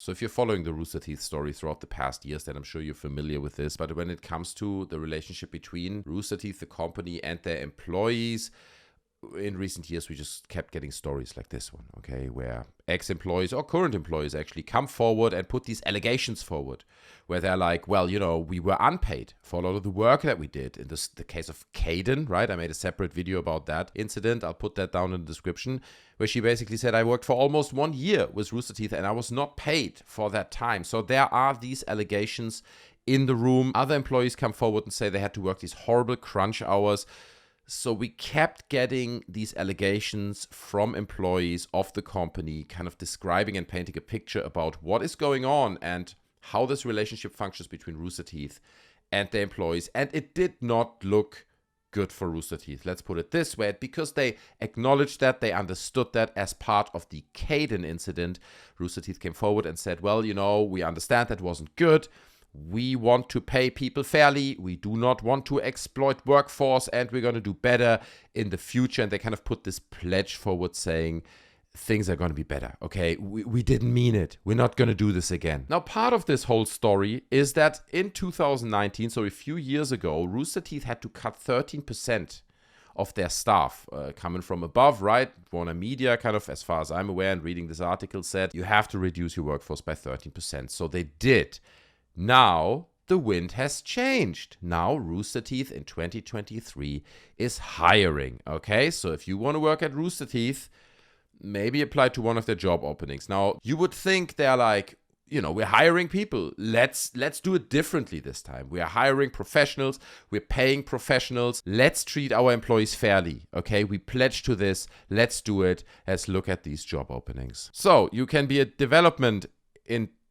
So if you're following the Rooster Teeth story throughout the past years, then I'm sure you're familiar with this. But when it comes to the relationship between Rooster Teeth, the company, and their employees, in recent years, we just kept getting stories like this one, okay, where ex-employees or current employees actually come forward and put these allegations forward, where they're like, well, we were unpaid for a lot of the work that we did. In the case of Kdin, right? I made a separate video about that incident. I'll put that down in the description, where she basically said, I worked for almost 1 year with Rooster Teeth and I was not paid for that time. So there are these allegations in the room. Other employees come forward and say they had to work these horrible crunch hours. So we kept getting these allegations from employees of the company, kind of describing and painting a picture about what is going on and how this relationship functions between Rooster Teeth and their employees. And it did not look good for Rooster Teeth. Let's put it this way. Because they acknowledged that, they understood that as part of the Kdin incident, Rooster Teeth came forward and said, well, we understand that wasn't good. We want to pay people fairly. We do not want to exploit workforce, and we're going to do better in the future. And they kind of put this pledge forward saying things are going to be better. Okay, we didn't mean it. We're not going to do this again. Now, part of this whole story is that in 2019, so a few years ago, Rooster Teeth had to cut 13% of their staff coming from above, right? Warner Media, kind of, as far as I'm aware and reading this article, said you have to reduce your workforce by 13%. So they did. Now, the wind has changed. Now, Rooster Teeth in 2023 is hiring, okay? So if you want to work at Rooster Teeth, maybe apply to one of their job openings. Now, you would think they're like, we're hiring people. Let's do it differently this time. We are hiring professionals. We're paying professionals. Let's treat our employees fairly, okay? We pledge to this. Let's do it. Let's look at these job openings. So you can be a development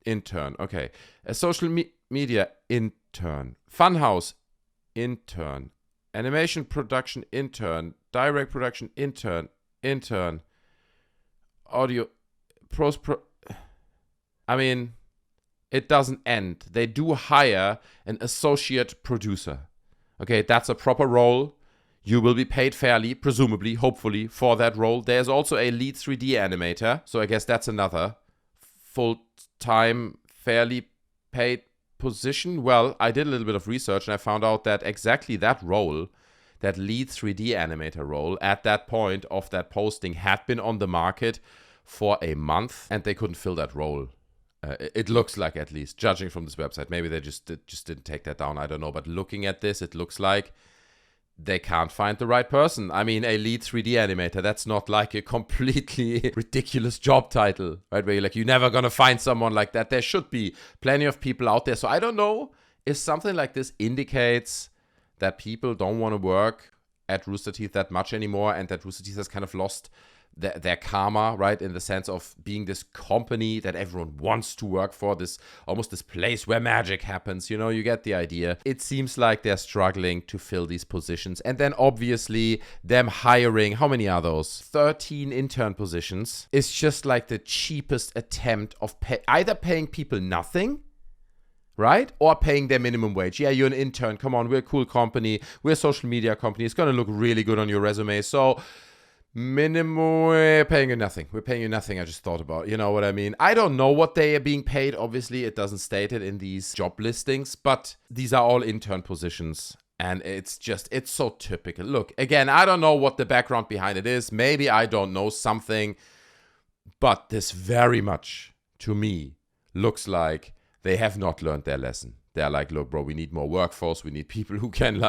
intern, okay, a social media intern, Funhaus intern, animation production intern, direct production intern, audio it doesn't end. They do hire an associate producer. Okay, that's a proper role. You will be paid fairly, presumably, hopefully, for that role. There's also a lead 3D animator, so I guess that's another full-time, fairly paid position. Well, I did a little bit of research and I found out that exactly that role, that lead 3D animator role, at that point of that posting had been on the market for a month and they couldn't fill that role. It looks like, at least, judging from this website. Maybe they just didn't take that down, I don't know. But looking at this, it looks like they can't find the right person. I mean, a lead 3D animator, that's not like a completely ridiculous job title, right? Where you're never going to find someone like that. There should be plenty of people out there. So I don't know if something like this indicates that people don't want to work at Rooster Teeth that much anymore, and that Rooster Teeth has kind of lost their karma, right? In the sense of being this company that everyone wants to work for, this almost this place where magic happens. You get the idea. It seems like they're struggling to fill these positions. And then obviously them hiring, how many are those? 13 intern positions. It's just like the cheapest attempt of either paying people nothing, right? Or paying their minimum wage. Yeah, you're an intern. Come on, we're a cool company. We're a social media company. It's going to look really good on your resume. So minimum, we're paying you nothing. We're paying you nothing. I just thought about, you know what I mean? I don't know what they are being paid. Obviously, it doesn't state it in these job listings, but these are all intern positions. And it's so typical. Look, again, I don't know what the background behind it is. Maybe I don't know something, but this very much, to me, looks like they have not learned their lesson. They're like, look, bro, we need more workforce. We need people who can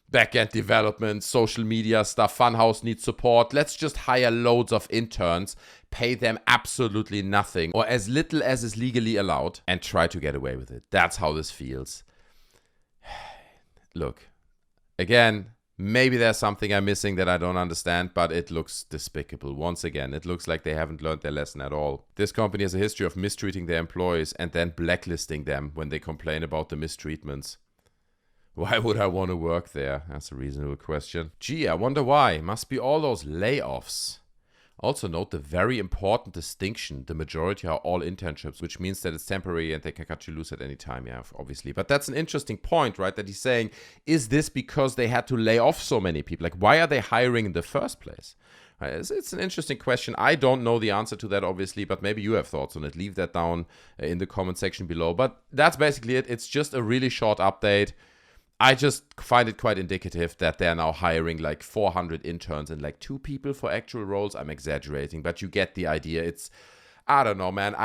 back-end development, social media stuff. Funhaus needs support. Let's just hire loads of interns, pay them absolutely nothing or as little as is legally allowed, and try to get away with it. That's how this feels. Look, again, maybe there's something I'm missing that I don't understand, but it looks despicable. Once again, it looks like they haven't learned their lesson at all. This company has a history of mistreating their employees and then blacklisting them when they complain about the mistreatments. Why would I want to work there? That's a reasonable question. Gee, I wonder why. Must be all those layoffs. Also note the very important distinction. The majority are all internships, which means that it's temporary and they can cut you loose at any time, yeah, obviously. But that's an interesting point, right? That he's saying, is this because they had to lay off so many people? Like, why are they hiring in the first place? It's an interesting question. I don't know the answer to that, obviously, but maybe you have thoughts on it. Leave that down in the comment section below. But that's basically it. It's just a really short update. I just find it quite indicative that they're now hiring like 400 interns and like 2 people for actual roles. I'm exaggerating, but you get the idea. I don't know, man.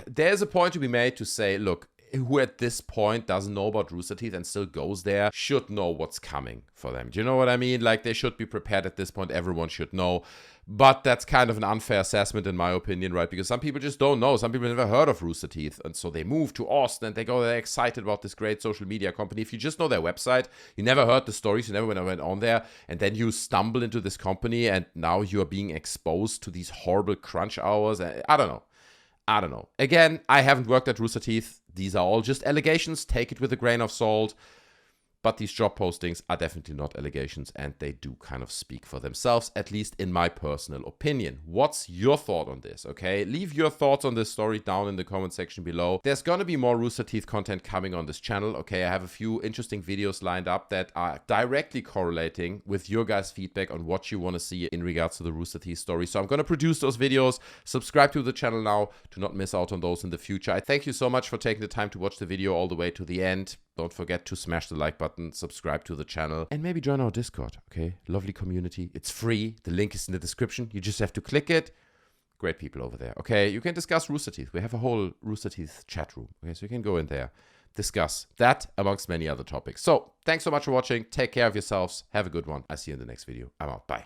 There's a point to be made to say, look, who at this point doesn't know about Rooster Teeth and still goes there should know what's coming for them. Do you know what I mean? Like, they should be prepared at this point. Everyone should know. But that's kind of an unfair assessment in my opinion, right? Because some people just don't know. Some people never heard of Rooster Teeth. And so they move to Austin and they're excited about this great social media company. If you just know their website, you never heard the stories, you never went on there, and then you stumble into this company and now you are being exposed to these horrible crunch hours. I don't know. Again, I haven't worked at Rooster Teeth. These are all just allegations. Take it with a grain of salt. But these job postings are definitely not allegations, and they do kind of speak for themselves, at least in my personal opinion. What's your thought on this, okay? Leave your thoughts on this story down in the comment section below. There's gonna be more Rooster Teeth content coming on this channel, okay? I have a few interesting videos lined up that are directly correlating with your guys' feedback on what you want to see in regards to the Rooster Teeth story. So I'm gonna produce those videos. Subscribe to the channel now to not miss out on those in the future. I thank you so much for taking the time to watch the video all the way to the end. Don't forget to smash the like button, subscribe to the channel, and maybe join our Discord, okay? Lovely community. It's free. The link is in the description. You just have to click it. Great people over there, okay? You can discuss Rooster Teeth. We have a whole Rooster Teeth chat room, okay? So you can go in there, discuss that amongst many other topics. So thanks so much for watching. Take care of yourselves. Have a good one. I'll see you in the next video. I'm out. Bye.